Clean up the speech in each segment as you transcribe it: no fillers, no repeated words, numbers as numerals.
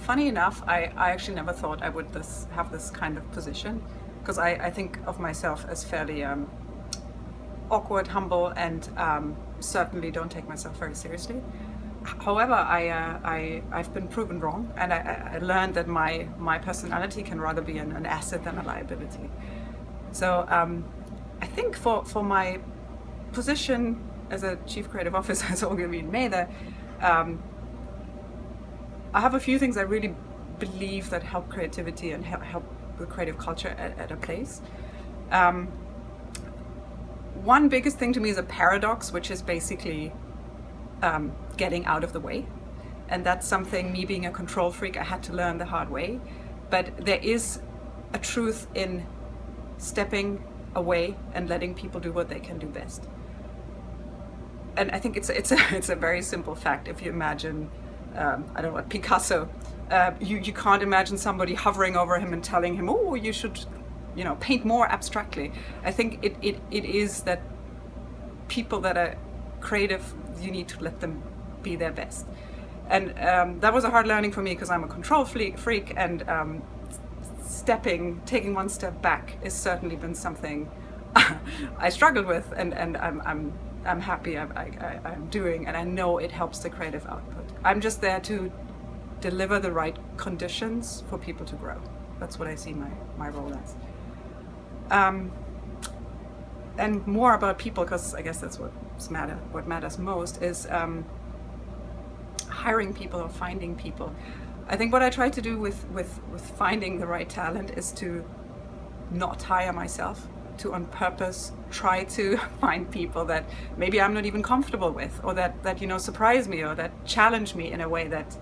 Funny enough, I actually never thought I would have this kind of position, because I think of myself as fairly awkward, humble, and certainly don't take myself very seriously. However, I've been proven wrong, and I learned that my personality can rather be an asset than a liability. So I think for my position as a chief creative officer at Ogilvy in May, I have a few things I really believe that help creativity and help the creative culture at a place. One biggest thing to me is a paradox, which is basically getting out of the way. And that's something, me being a control freak, I had to learn the hard way. But there is a truth in stepping away and letting people do what they can do best. And I think it's a very simple fact. If you imagine, I don't know, Picasso, you can't imagine somebody hovering over him and telling him, oh, you should, paint more abstractly. I think it is that people that are creative, you need to let them be their best. And that was a hard learning for me, because I'm a control freak, and taking one step back has certainly been something I struggled with, and I'm happy I'm doing, and I know it helps the creative output. I'm just there to deliver the right conditions for people to grow. That's what I see my role as. And more about people, because I guess that's what matters most, is hiring people or finding people. I think what I try to do with finding the right talent is to not hire myself, to on purpose try to find people that maybe I'm not even comfortable with, or that surprise me, or that challenge me in a way that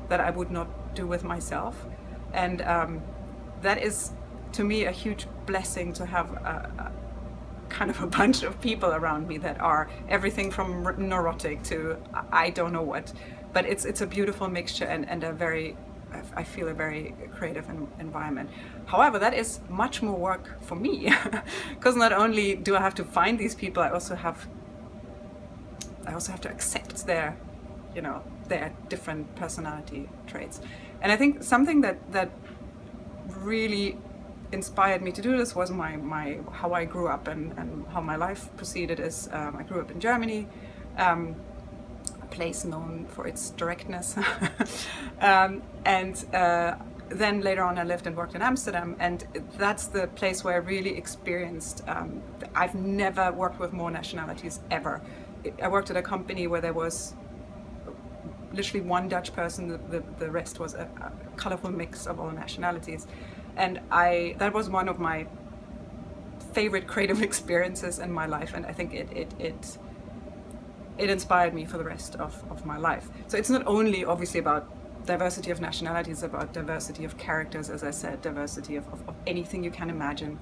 I would not do with myself. And that is, to me, a huge blessing, to have a kind of a bunch of people around me that are everything from neurotic to I don't know what. But it's a beautiful mixture, and I feel a very creative environment. However, that is much more work for me, because not only do I have to find these people, I also have to accept their different personality traits. And I think something that really inspired me to do this was my how I grew up and how my life proceeded. Is I grew up in Germany, a place known for its directness, and then later on I lived and worked in Amsterdam, and that's the place where I really experienced, I've never worked with more nationalities ever. I worked at a company where there was literally one Dutch person, the rest was a colorful mix of all nationalities. And that was one of my favorite creative experiences in my life, and I think it inspired me for the rest of my life. So it's not only obviously about diversity of nationalities, it's about diversity of characters, as I said, diversity of anything you can imagine.